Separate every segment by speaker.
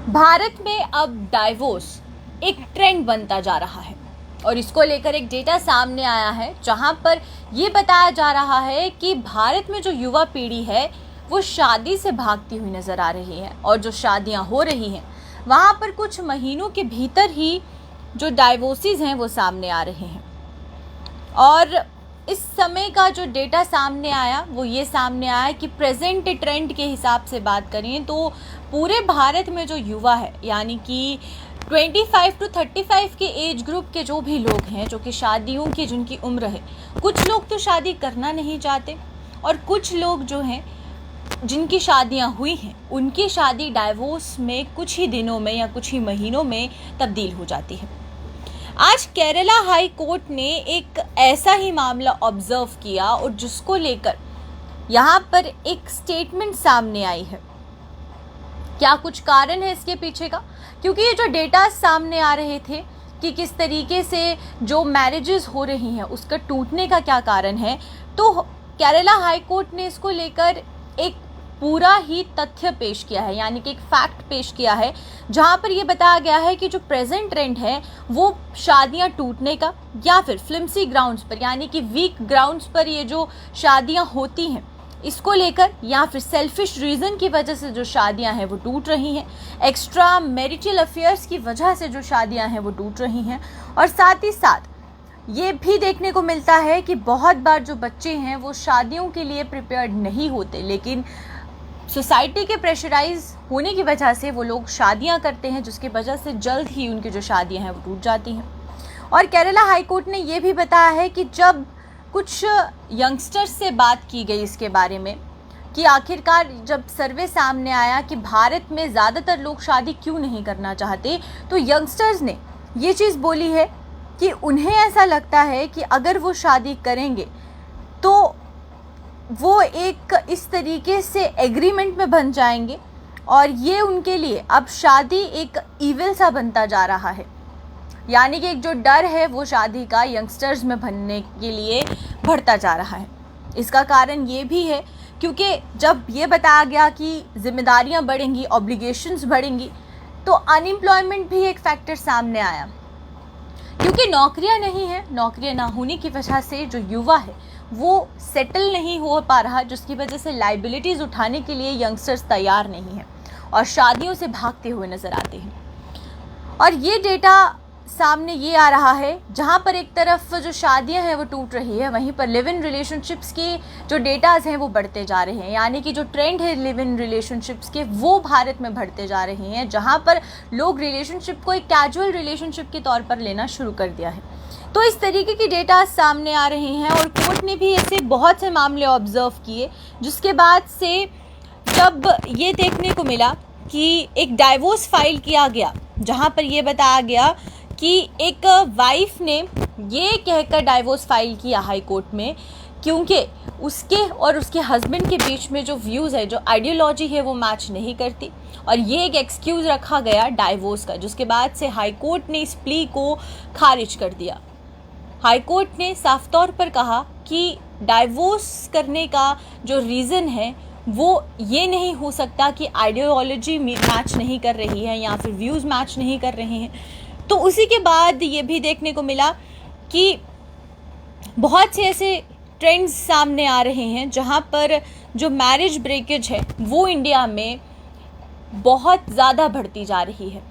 Speaker 1: भारत में अब डाइवोर्स एक ट्रेंड बनता जा रहा है और इसको लेकर एक डेटा सामने आया है जहां पर ये बताया जा रहा है कि भारत में जो युवा पीढ़ी है वो शादी से भागती हुई नज़र आ रही है और जो शादियां हो रही हैं वहां पर कुछ महीनों के भीतर ही जो डाइवोर्सेस हैं वो सामने आ रहे हैं। और इस समय का जो डेटा सामने आया वो ये सामने आया कि प्रेजेंट ट्रेंड के हिसाब से बात करें तो पूरे भारत में जो युवा है यानी कि 25 to 35 के एज ग्रुप के जो भी लोग हैं जो कि शादियों की जिनकी उम्र है, कुछ लोग तो शादी करना नहीं चाहते और कुछ लोग जो हैं जिनकी शादियां हुई हैं उनकी शादी डाइवोर्स में कुछ ही दिनों में या कुछ ही महीनों में तब्दील हो जाती है। आज केरला हाई कोर्ट ने एक ऐसा ही मामला ऑब्जर्व किया और जिसको लेकर यहाँ पर एक स्टेटमेंट सामने आई है। क्या कुछ कारण है इसके पीछे का? क्योंकि ये जो डेटा सामने आ रहे थे कि किस तरीके से जो मैरिजेस हो रही हैं उसका टूटने का क्या कारण है, तो केरला हाई कोर्ट ने इसको लेकर एक पूरा ही तथ्य पेश किया है, यानी कि एक फैक्ट पेश किया है जहां पर यह बताया गया है कि जो प्रेजेंट ट्रेंड है वो शादियां टूटने का या फिर फ्लिम्सी ग्राउंड्स पर यानी कि वीक ग्राउंड्स पर ये जो शादियां होती हैं इसको लेकर या फिर सेल्फिश रीज़न की वजह से जो शादियां हैं वो टूट रही हैं, एक्स्ट्रा मैरिटल अफेयर्स की वजह से जो शादियां हैं वो टूट रही हैं। और साथ ही साथ ये भी देखने को मिलता है कि बहुत बार जो बच्चे हैं वो शादियों के लिए प्रिपेयर्ड नहीं होते, लेकिन सोसाइटी के प्रेशराइज होने की वजह से वो लोग शादियां करते हैं जिसकी वजह से जल्द ही उनकी जो शादियां हैं वो टूट जाती हैं। और केरला हाई कोर्ट ने ये भी बताया है कि जब कुछ यंगस्टर्स से बात की गई इसके बारे में कि आखिरकार जब सर्वे सामने आया कि भारत में ज़्यादातर लोग शादी क्यों नहीं करना चाहते, तो यंगस्टर्स ने ये चीज़ बोली है कि उन्हें ऐसा लगता है कि अगर वो शादी करेंगे तो वो एक इस तरीके से एग्रीमेंट में बन जाएंगे और ये उनके लिए अब शादी एक ईविल सा बनता जा रहा है, यानी कि एक जो डर है वो शादी का यंगस्टर्स में बनने के लिए बढ़ता जा रहा है। इसका कारण ये भी है क्योंकि जब ये बताया गया कि जिम्मेदारियां बढ़ेंगी, ऑब्लिगेशंस बढ़ेंगी, तो अनएम्प्लॉयमेंट भी एक फैक्टर सामने आया क्योंकि नौकरियां नहीं है। नौकरियां ना होने की वजह से जो युवा है वो सेटल नहीं हो पा रहा, जिसकी वजह से लाइबिलिटीज़ उठाने के लिए यंगस्टर्स तैयार नहीं हैं और शादियों से भागते हुए नज़र आते हैं। और ये डेटा सामने ये आ रहा है जहाँ पर एक तरफ जो शादियां हैं वो टूट रही है, वहीं पर लिव इन रिलेशनशिप्स के जो डेटाज हैं वो बढ़ते जा रहे हैं, यानी कि जो ट्रेंड है लिव इन रिलेशनशिप्स के वो भारत में बढ़ते जा रहे हैं, जहाँ पर लोग रिलेशनशिप को एक कैजुअल रिलेशनशिप के तौर पर लेना शुरू कर दिया है। तो इस तरीके की डेटा सामने आ रहे हैं और कोर्ट ने भी ऐसे बहुत से मामले ऑब्जर्व किए, जिसके बाद से जब ये देखने को मिला कि एक डाइवोर्स फाइल किया गया जहाँ पर ये बताया गया कि एक वाइफ ने ये कहकर डाइवोर्स फाइल किया हाई कोर्ट में क्योंकि उसके और उसके हस्बैंड के बीच में जो व्यूज़ है, जो आइडियोलॉजी है वो मैच नहीं करती, और ये एक एक्सक्यूज़ रखा गया डाइवोर्स का, जिसके बाद से हाई कोर्ट ने इस प्ली को खारिज कर दिया। हाई कोर्ट ने साफ तौर पर कहा कि डाइवोर्स करने का जो रीज़न है वो ये नहीं हो सकता कि आइडियोलॉजी मैच नहीं कर रही है या फिर व्यूज़ मैच नहीं कर रहे हैं। तो उसी के बाद ये भी देखने को मिला कि बहुत से ऐसे ट्रेंड्स सामने आ रहे हैं जहाँ पर जो मैरिज ब्रेकेज है वो इंडिया में बहुत ज़्यादा बढ़ती जा रही है।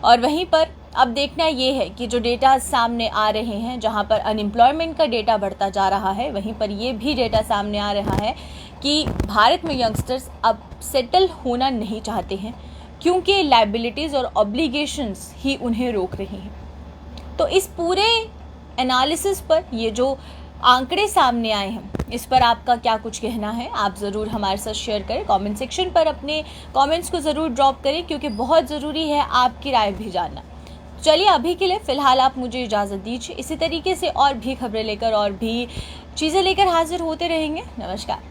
Speaker 1: और वहीं पर अब देखना ये है कि जो डेटा सामने आ रहे हैं जहाँ पर अनएम्प्लॉयमेंट का डेटा बढ़ता जा रहा है, वहीं पर ये भी डेटा सामने आ रहा है कि भारत में यंगस्टर्स अब सेटल होना नहीं चाहते हैं क्योंकि लायबिलिटीज़ और ऑब्लिगेशंस ही उन्हें रोक रही हैं। तो इस पूरे एनालिसिस पर ये जो आंकड़े सामने आए हैं इस पर आपका क्या कुछ कहना है, आप ज़रूर हमारे साथ शेयर करें। कमेंट सेक्शन पर अपने कमेंट्स को ज़रूर ड्रॉप करें क्योंकि बहुत ज़रूरी है आपकी राय भी जानना। चलिए अभी के लिए फ़िलहाल आप मुझे इजाज़त दीजिए, इसी तरीके से और भी खबरें लेकर और भी चीज़ें लेकर हाजिर होते रहेंगे। नमस्कार।